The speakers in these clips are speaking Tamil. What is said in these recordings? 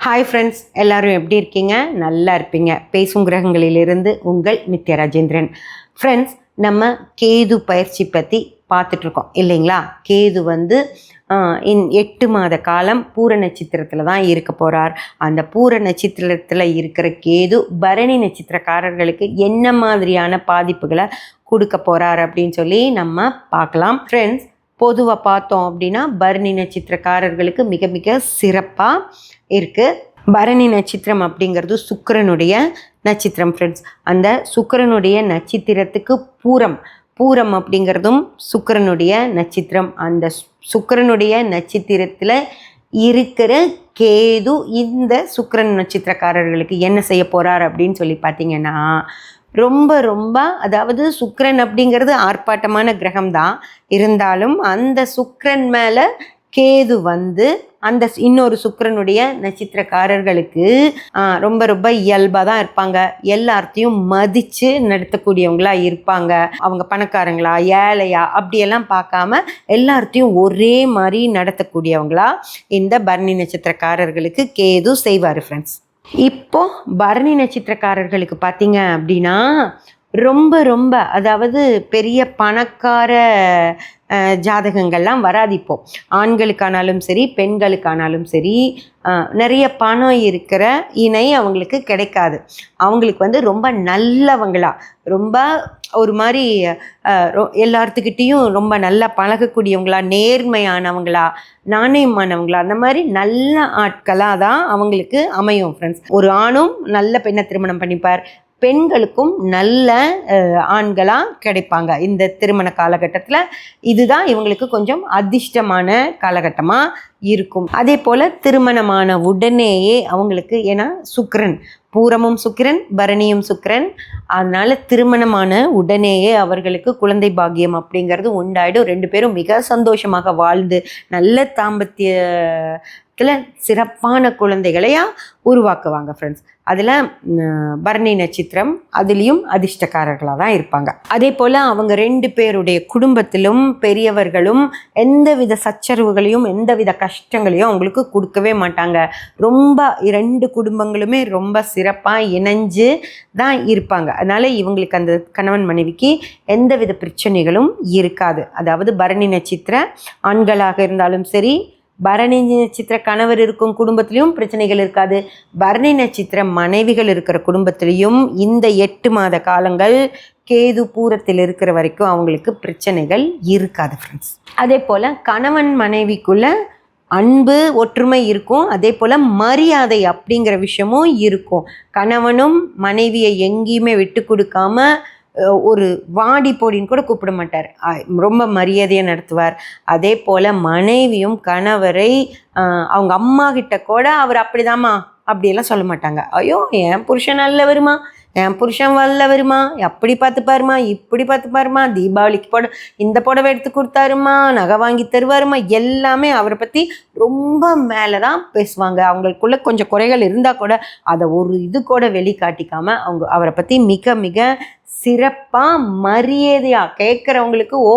ஹாய் ஃப்ரெண்ட்ஸ், எல்லோரும் எப்படி இருக்கீங்க? நல்லா இருப்பீங்க. பேசும் கிரகங்களிலிருந்து உங்கள் நித்யா ராஜேந்திரன். ஃப்ரெண்ட்ஸ், நம்ம கேது பயிற்சி பற்றி பார்த்துட்ருக்கோம் இல்லைங்களா? கேது வந்து 8 மாத காலம் பூர நட்சத்திரத்தில் தான் இருக்க போகிறார். அந்த பூர நட்சத்திரத்தில் இருக்கிற கேது பரணி நட்சத்திரக்காரர்களுக்கு என்ன மாதிரியான பாதிப்புகளை கொடுக்க போகிறார் அப்படின்னு சொல்லி நம்ம பார்க்கலாம். ஃப்ரெண்ட்ஸ், பொதுவாக பார்த்தோம் அப்படின்னா பரணி நட்சத்திரக்காரர்களுக்கு மிக மிக சிறப்பாக இருக்குது. பரணி நட்சத்திரம் அப்படிங்கிறது சுக்கிரனுடைய நட்சத்திரம் ஃப்ரெண்ட்ஸ். அந்த சுக்கிரனுடைய நட்சத்திரத்துக்கு பூரம் அப்படிங்கிறதும் சுக்கிரனுடைய நட்சத்திரம். அந்த சுக்கிரனுடைய நட்சத்திரத்தில் இருக்கிற கேது இந்த சுக்கிரன் நட்சத்திரக்காரர்களுக்கு என்ன செய்ய போகிறார் அப்படின்னு சொல்லி பார்த்தீங்கன்னா, ரொம்ப அதாவது சுக்கிரன் அப்படிங்கிறது ஆர்ப்பாட்டமான கிரகம்தான். இருந்தாலும் அந்த சுக்கிரன் மேலே கேது வந்து அந்த இன்னொரு சுக்கிரனுடைய நட்சத்திரக்காரர்களுக்கு ரொம்ப இயல்பாக தான் இருப்பாங்க. எல்லாத்தையும் மதித்து நடத்தக்கூடியவங்களா இருப்பாங்க. அவங்க பணக்காரங்களா ஏழையா அப்படியெல்லாம் பார்க்காம எல்லாத்தையும் ஒரே மாதிரி நடத்தக்கூடியவங்களா இந்த பரணி நட்சத்திரக்காரர்களுக்கு கேது செய்வார் ஃப்ரெண்ட்ஸ். இப்போ பரணி நட்சத்திரக்காரர்களுக்கு பார்த்தீங்க அப்படின்னா ரொம்ப அதாவது பெரிய பணக்கார ஜாதகங்கள்லாம் வராது. இப்போது ஆண்களுக்கானாலும் சரி பெண்களுக்கானாலும் சரி நிறைய பணம் இருக்கிற இணை அவங்களுக்கு கிடைக்காது. அவங்களுக்கு வந்து ரொம்ப நல்லவங்களா, ரொம்ப ஒரு மாதிரி எல்லாத்துக்கிட்டேயும் ரொம்ப நல்லா பழகக்கூடியவங்களா, நேர்மையானவங்களா, நாணயமானவங்களா, அந்த மாதிரி நல்ல ஆட்களாக தான் அவங்களுக்கு அமையும் ஃப்ரெண்ட்ஸ். ஒரு ஆணும் நல்ல பெண்ணை திருமணம் பண்ணிப்பார், பெண்களுக்கும் நல்ல ஆண்களாக கிடைப்பாங்க இந்த திருமண காலகட்டத்தில். இதுதான் இவங்களுக்கு கொஞ்சம் அதிர்ஷ்டமான காலகட்டமாக இருக்கும். அதே போல் திருமணமான உடனேயே அவங்களுக்கு, ஏன்னா சுக்கிரன் பூரமும் சுக்கிரன் பரணியும் சுக்கிரன், அதனால் திருமணமான உடனேயே அவர்களுக்கு குழந்தை பாக்கியம் அப்படிங்கிறது உண்டாயிடும். 2 பேரும் மிக சந்தோஷமாக வாழ்ந்து நல்ல தாம்பத்தியத்தில் சிறப்பான குழந்தைகளையா உருவாக்குவாங்க ஃப்ரெண்ட்ஸ். அதில் பரணி நட்சத்திரம் அதுலேயும் அதிர்ஷ்டக்காரர்களாக தான் இருப்பாங்க. அதே போல் அவங்க 2 பேருடைய குடும்பத்திலும் பெரியவர்களும் எந்தவித சச்சரவுகளையும் எந்தவித கஷ்டங்களையும் அவங்களுக்கு கொடுக்கவே மாட்டாங்க. ரொம்ப 2 குடும்பங்களுமே ரொம்ப சிறப்பாக இணைஞ்சு தான் இருப்பாங்க. அதனால் இவங்களுக்கு அந்த கணவன் மனைவிக்கு எந்தவித பிரச்சனைகளும் இருக்காது. அதாவது பரணி நட்சத்திர ஆண்களாக இருந்தாலும் சரி, பரணி நட்சத்திர கணவர் இருக்கும் குடும்பத்திலையும் பிரச்சனைகள் இருக்காது. பரணி நட்சத்திர மனைவிகள் இருக்கிற குடும்பத்திலையும் இந்த 8 மாத காலங்கள் கேது பூரத்தில் இருக்கிற வரைக்கும் அவங்களுக்கு பிரச்சனைகள் இருக்காது ஃப்ரெண்ட்ஸ். அதே போல் கணவன் மனைவிக்குள்ள அன்பு ஒற்றுமை இருக்கும். அதே போல் மரியாதை அப்படிங்கிற விஷயமும் இருக்கும். கணவனும் மனைவியை எங்கேயுமே விட்டு கொடுக்காம ஒரு வாடி போடின்னு கூட கூப்பிட மாட்டார், ரொம்ப மரியாதையாக நடத்துவார். அதே போல் மனைவியும் கணவரை அவங்க அம்மா கிட்ட கூட அவர் அப்படிதாம்மா அப்படியெல்லாம் சொல்ல மாட்டாங்க. ஐயோ என் புருஷன் நல்ல வருமா, என் புருஷன் வரல வருமா, அப்படி பார்த்துப்பாருமா, இப்படி பார்த்துப்பாருமா, தீபாவளிக்கு இந்த புடவை எடுத்து கொடுத்தாருமா, நகை வாங்கி தருவாருமா, எல்லாமே அவரை பற்றி ரொம்ப மேலே தான் பேசுவாங்க. அவங்களுக்குள்ள கொஞ்சம் குறைகள் இருந்தால் கூட அதை ஒரு இது கூட வெளிக்காட்டிக்காமல் அவங்க அவரை பற்றி மிக மிக சிறப்பாக மரியாதையாக கேட்குறவங்களுக்கு, ஓ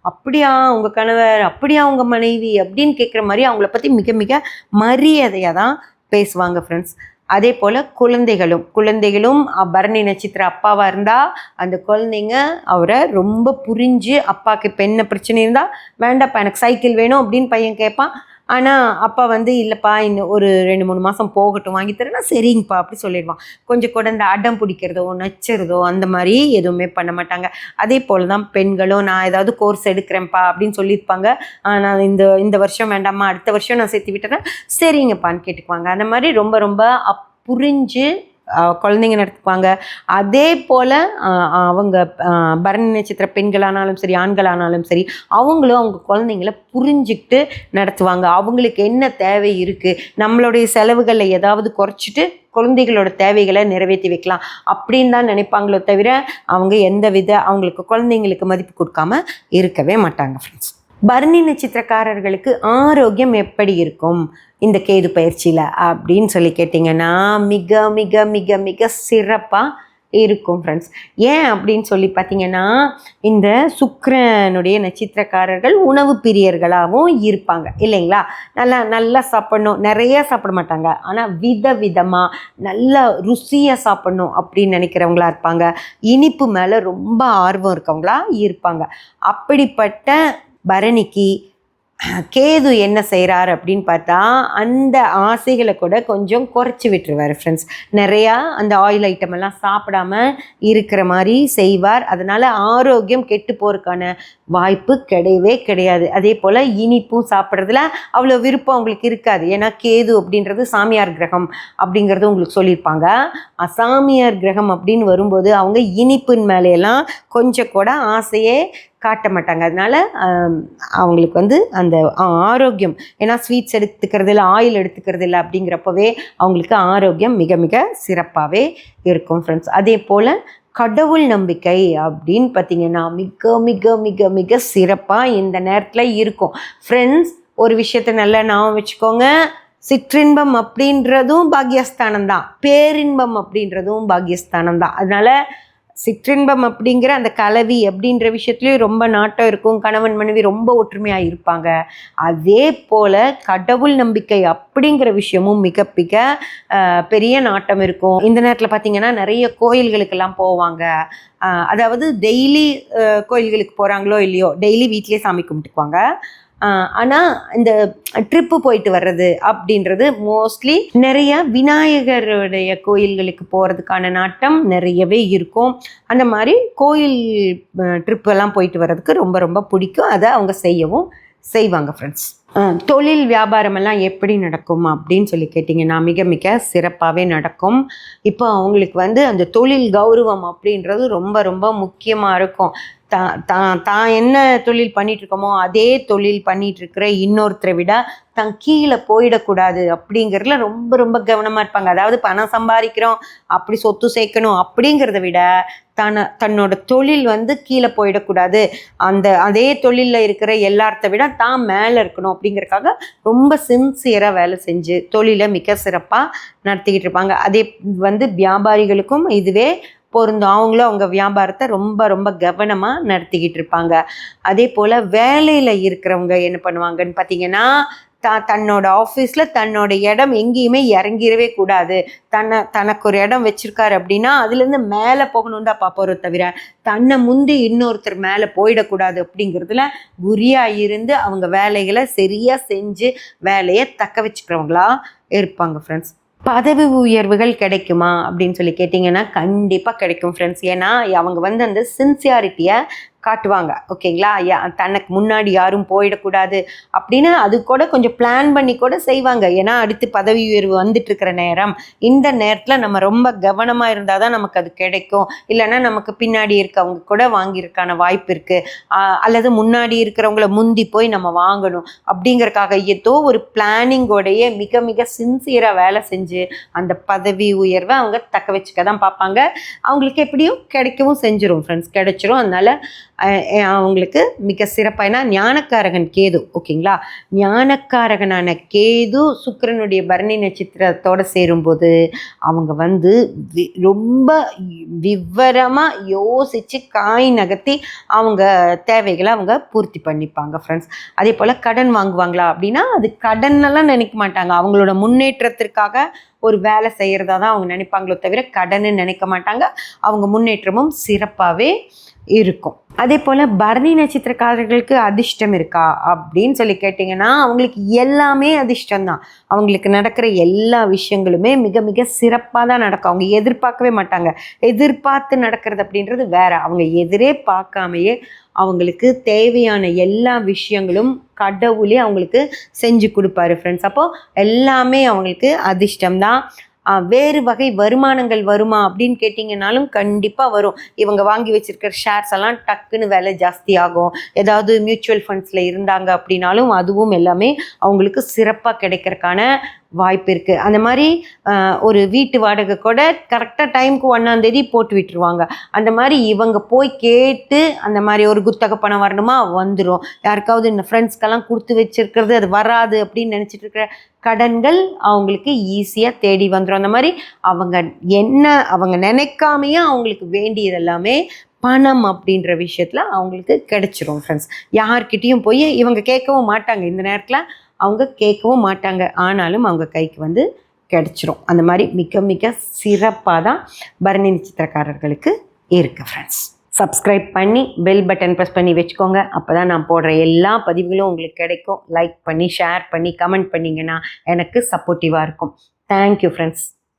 அப்படியா உங்கள் கணவர், அப்படியா உங்கள் மனைவி அப்படின்னு கேட்குற மாதிரி அவங்கள பற்றி மிக மிக மரியாதையாக தான் பேசுவாங்க ஃப்ரெண்ட்ஸ். அதே போல் குழந்தைகளும் பரணி நட்சத்திர அப்பாவாக இருந்தால் அந்த குழந்தைங்க அவரை ரொம்ப புரிஞ்சு, அப்பாவுக்கு இப்போ என்ன பிரச்சனை இருந்தால், வேண்டாப்பா எனக்கு சைக்கிள் வேணும் அப்படின்னு பையன் கேட்பான். ஆனால் அப்பா வந்து இல்லைப்பா இன்னும் ஒரு 2-3 மாதம் போகட்டும் வாங்கி தரேன்னா சரிங்கப்பா அப்படி சொல்லிடுவான். கொஞ்சம் கூட இந்த அடம் பிடிக்கிறதோ நச்சுறதோ அந்த மாதிரி எதுவுமே பண்ண மாட்டாங்க. அதே போல் தான் பெண்களும், நான் ஏதாவது கோர்ஸ் எடுக்கிறேன்ப்பா அப்படின்னு சொல்லியிருப்பாங்க. நான் இந்த வருஷம் வேண்டாமா அடுத்த வருஷம் நான் சேர்த்து விட்டுறேன், சரிங்கப்பான்னு கேட்டுக்குவாங்க. அந்த மாதிரி ரொம்ப புரிஞ்சு குழந்தைங்க நடத்துவாங்க. அதே போல் அவங்க பரணி நட்சத்திர பெண்களானாலும் சரி ஆண்களானாலும் சரி அவங்களும் அவங்க குழந்தைங்கள புரிஞ்சுக்கிட்டு நடத்துவாங்க. அவங்களுக்கு என்ன தேவை இருக்குது, நம்மளுடைய செலவுகளை ஏதாவது குறைச்சிட்டு குழந்தைகளோட தேவைகளை நிறைவேற்றி வைக்கலாம் அப்படின்னு தான் நினைப்பாங்களோ தவிர அவங்க அவங்களுக்கு குழந்தைங்களுக்கு மதிப்பு கொடுக்காம இருக்கவே மாட்டாங்க ஃப்ரெண்ட்ஸ். பரணி நட்சத்திரக்காரர்களுக்கு ஆரோக்கியம் எப்படி இருக்கும் இந்த கேது பயிற்சியில் அப்படின்னு சொல்லி கேட்டிங்கன்னா, மிக மிக மிக மிக சிறப்பாக இருக்கும் ஃப்ரெண்ட்ஸ். ஏன் அப்படின்னு சொல்லி பார்த்தீங்கன்னா, இந்த சுக்கிரனுடைய நட்சத்திரக்காரர்கள் உணவு பிரியர்களாகவும் இருப்பாங்க இல்லைங்களா? நல்லா நல்லா சாப்பிடணும், நிறைய சாப்பிட மாட்டாங்க. ஆனால் விதவிதமாக நல்லா ருசியாக சாப்பிடணும் அப்படின்னு நினைக்கிறவங்களா இருப்பாங்க. இனிப்பு மேலே ரொம்ப ஆர்வம் இருக்கவங்களா இருப்பாங்க. அப்படிப்பட்ட பரணிக்கு கேது என்ன செய்கிறார் அப்படின்னு பார்த்தா, அந்த ஆசைகளை கூட கொஞ்சம் குறைச்சி விட்டுருவார் ஃப்ரெண்ட்ஸ். நிறையா அந்த ஆயில் ஐட்டம் எல்லாம் சாப்பிடாம இருக்கிற மாதிரி செய்வார். அதனால் ஆரோக்கியம் கெட்டு போகிறதுக்கான வாய்ப்பு கிடையவே கிடையாது. அதே போல் இனிப்பும் சாப்பிட்றதுல அவ்வளோ விருப்பம் அவங்களுக்கு இருக்காது. ஏன்னா கேது அப்படின்றது சாமியார் கிரகம் அப்படிங்கிறது உங்களுக்கு சொல்லியிருப்பாங்க. அசாமியார் கிரகம் அப்படின்னு வரும்போது அவங்க இனிப்பின் மேலையெல்லாம் கொஞ்சம் கூட ஆசையே காட்ட மாட்டாங்க. அதனால் அவங்களுக்கு வந்து அந்த ஆரோக்கியம், ஏன்னா ஸ்வீட்ஸ் எடுத்துக்கிறது இல்லை, ஆயில் எடுத்துக்கிறது இல்லை அப்படிங்கிறப்பவே அவங்களுக்கு ஆரோக்கியம் மிக மிக சிறப்பாகவே இருக்கும் ஃப்ரெண்ட்ஸ். அதே போல் கடவுள் நம்பிக்கை அப்படின்னு பார்த்தீங்கன்னா மிக மிக மிக மிக சிறப்பாக இந்த நேரத்தில் இருக்கும் ஃப்ரெண்ட்ஸ். ஒரு விஷயத்தை நல்லா ஞாபகம் வச்சுக்கோங்க, சிற்றின்பம் அப்படின்றதும் பாக்யஸ்தானம் தான், பேரின்பம் அப்படின்றதும் பாக்யஸ்தானம் தான். அதனால் சிற்றின்பம் அப்படிங்கிற அந்த கலவி அப்படின்ற விஷயத்துலேயும் ரொம்ப நாட்டம் இருக்கும். கணவன் மனைவி ரொம்ப ஒற்றுமையாக இருப்பாங்க. அதே போல் கடவுள் நம்பிக்கை அப்படிங்கிற விஷயமும் மிக மிக பெரிய நாட்டம் இருக்கும். இந்த நேரத்தில் பார்த்திங்கன்னா நிறைய கோயில்களுக்கெல்லாம் போவாங்க. அதாவது டெய்லி கோயில்களுக்கு போகிறாங்களோ இல்லையோ, டெய்லி வீட்டிலே சாமி கும்பிட்டுக்குவாங்க. ஆனால் இந்த ட்ரிப்பு போயிட்டு வர்றது அப்படின்றது மோஸ்ட்லி நிறைய விநாயகருடைய கோயில்களுக்கு போகிறதுக்கான நாட்டம் நிறையவே இருக்கும். அந்த மாதிரி கோயில் ட்ரிப்பெல்லாம் போயிட்டு வர்றதுக்கு ரொம்ப ரொம்ப பிடிக்கும். அதை அவங்க செய்யவும் செய்வாங்க ஃப்ரெண்ட்ஸ். தொழில் வியாபாரமெல்லாம் எப்படி நடக்கும் அப்படின்னு சொல்லி கேட்டிங்கன்னா மிக மிக சிறப்பாகவே நடக்கும். இப்போ அவங்களுக்கு வந்து அந்த தொழில் கௌரவம் அப்படின்றது ரொம்ப ரொம்ப முக்கியமாக இருக்கும். தான் என்ன தொழில் பண்ணிகிட்ருக்கோமோ அதே தொழில் பண்ணிகிட்ருக்கிற இன்னொருத்தரை விட தான் கீழே போயிடக்கூடாது அப்படிங்கிறதுல ரொம்ப ரொம்ப கவனமாக இருப்பாங்க. அதாவது பணம் சம்பாதிக்கிறோம், அப்படி சொத்து சேர்க்கணும் அப்படிங்கிறத விட தன்னோட தொழில் வந்து கீழே போயிடக்கூடாது, அதே தொழிலில் இருக்கிற எல்லார்த்த விட தான் மேலே இருக்கணும் அப்படிங்கிறதுக்காக ரொம்ப சின்சியராக வேலை செஞ்சு தொழிலை மிக சிறப்பாக நடத்திக்கிட்டு இருப்பாங்க. அதே வந்து வியாபாரிகளுக்கும் இதுவே பொருந்தும். அவங்களும் அவங்க வியாபாரத்தை ரொம்ப ரொம்ப கவனமாக நடத்திக்கிட்டு இருப்பாங்க. அதே போல் வேலையில் இருக்கிறவங்க என்ன பண்ணுவாங்கன்னு பார்த்தீங்கன்னா, தன்னோட ஆஃபீஸில் தன்னோட இடம் எங்கேயுமே இறங்கிடவே கூடாது. தனக்கு ஒரு இடம் வச்சுருக்காரு அப்படின்னா அதுலேருந்து மேலே போகணுன்னு தான் பார்ப்பாரோ தவிர தன்னை முந்தி இன்னொருத்தர் மேலே போயிடக்கூடாது அப்படிங்கிறதுல குறியாக இருந்து அவங்க வேலைகளை சரியாக செஞ்சு வேலையை தக்க வச்சுக்கிறவங்களா இருப்பாங்க ஃப்ரெண்ட்ஸ். பதவி உயர்வுகள் கிடைக்குமா அப்படின்னு சொல்லி கேட்டிங்கன்னா கண்டிப்பாக கிடைக்கும் ஃப்ரெண்ட்ஸ். ஏன்னா அவங்க வந்து அந்த சின்சியாரிட்டியை காட்டுவாங்க. ஓகேங்களா? தனக்கு முன்னாடி யாரும் போயிடக்கூடாது அப்படின்னு அது கூட கொஞ்சம் பிளான் பண்ணி கூட செய்வாங்க. ஏன்னா அடுத்து பதவி உயர்வு வந்துட்டுருக்கிற நேரம், இந்த நேரத்தில் நம்ம ரொம்ப கவனமாக இருந்தால் தான் நமக்கு அது கிடைக்கும். இல்லைன்னா நமக்கு பின்னாடி இருக்கவங்க கூட வாங்கியிருக்கான வாய்ப்பு இருக்குது. அல்லது முன்னாடி இருக்கிறவங்கள முந்தி போய் நம்ம வாங்கணும் அப்படிங்கிறக்காக ஏதோ ஒரு பிளானிங்கோடைய மிக மிக சின்சியராக வேலை செஞ்சு அந்த பதவி உயர்வை அவங்க தக்க வச்சுக்க தான் பார்ப்பாங்க. அவங்களுக்கு எப்படியும் கிடைக்கவும் செஞ்சிடும் ஃப்ரெண்ட்ஸ், கிடைச்சிரும். அதனால் அவங்களுக்கு மிக சிறப்பாக, ஏன்னா ஞானக்காரகன் கேது. ஓகேங்களா? ஞானக்காரகனான கேது சுக்கிரனுடைய பரணி நட்சத்திரத்தோடு சேரும்போது அவங்க வந்து ரொம்ப விவரமாக யோசித்து காய் நகர்த்தி அவங்க தேவைகளை அவங்க பூர்த்தி பண்ணிப்பாங்க ஃப்ரெண்ட்ஸ். அதே போல் கடன் வாங்குவாங்களா அப்படின்னா அது கடனெல்லாம் நினைக்க மாட்டாங்க. அவங்களோட முன்னேற்றத்திற்காக ஒரு வேலை செய்கிறதா தான் அவங்க நினைப்பாங்களோ தவிர கடன்னு நினைக்க மாட்டாங்க. அவங்க முன்னேற்றமும் சிறப்பாகவே இருக்கும். அதே போல் பரணி நட்சத்திரக்காரர்களுக்கு அதிர்ஷ்டம் இருக்கா அப்படின்னு சொல்லி கேட்டிங்கன்னா அவங்களுக்கு எல்லாமே அதிர்ஷ்டம்தான். அவங்களுக்கு நடக்கிற எல்லா விஷயங்களுமே மிக மிக சிறப்பாக தான் நடக்கும். அவங்க எதிர்பார்க்கவே மாட்டாங்க. எதிர்பார்த்து நடக்கிறது அப்படின்றது வேற. அவங்க எதிரே பார்க்காமையே அவங்களுக்கு தேவையான எல்லா விஷயங்களும் கடவுளே அவங்களுக்கு செஞ்சு கொடுப்பாரு ஃப்ரெண்ட்ஸ். அப்போது எல்லாமே அவங்களுக்கு அதிர்ஷ்டம்தான். வேறு வகை வருமானங்கள் வருமா அப்படின்னு கேட்டிங்கனாலும் கண்டிப்பாக வரும். இவங்க வாங்கி வச்சுருக்கிற ஷேர்ஸ் எல்லாம் டக்குன்னு விலை ஜாஸ்தி ஆகும். ஏதாவது மியூச்சுவல் ஃபண்ட்ஸில் இருந்தாங்க அப்படின்னாலும் அதுவும் எல்லாமே அவங்களுக்கு சிறப்பாக கிடைக்கிறதுக்கான வாய்ப்பு இருக்குது. அந்த மாதிரி ஒரு வீட்டு வாடகை கூட கரெக்டாக டைமுக்கு 1ஆம் தேதி போட்டு விட்டுருவாங்க. அந்த மாதிரி இவங்க போய் கேட்டு அந்த மாதிரி ஒரு குத்தகை பணம் வரணுமா வந்துடும். யாருக்காவது இந்த ஃப்ரெண்ட்ஸ்க்கெல்லாம் கொடுத்து வச்சிருக்கிறது அது வராது அப்படின்னு நினச்சிட்டு இருக்கிற கடன்கள் அவங்களுக்கு ஈஸியாக தேடி வந்துடும். அந்த மாதிரி அவங்க நினைக்காமையே அவங்களுக்கு வேண்டியது எல்லாமே பணம் அப்படின்ற விஷயத்தில் அவங்களுக்கு கிடைச்சிரும் ஃப்ரெண்ட்ஸ். யார்கிட்டையும் போய் இவங்க கேட்கவும் மாட்டாங்க, இந்த நேரத்தில் அவங்க கேட்கவும் மாட்டாங்க, ஆனாலும் அவங்க கைக்கு வந்து கிடைச்சிரும். அந்த மாதிரி மிக மிக சிறப்பாக தான் பரணி நட்சத்திரக்காரர்களுக்கு இருக்குது ஃப்ரெண்ட்ஸ். சப்ஸ்கிரைப் பண்ணி பெல் பட்டன் ப்ரெஸ் பண்ணி வச்சுக்கோங்க. அப்போ தான் நான் போடுற எல்லா பதிவுகளும் உங்களுக்கு கிடைக்கும். லைக் பண்ணி ஷேர் பண்ணி கமெண்ட் பண்ணிங்கன்னா எனக்கு சப்போர்ட்டிவாக இருக்கும். Thank you friends.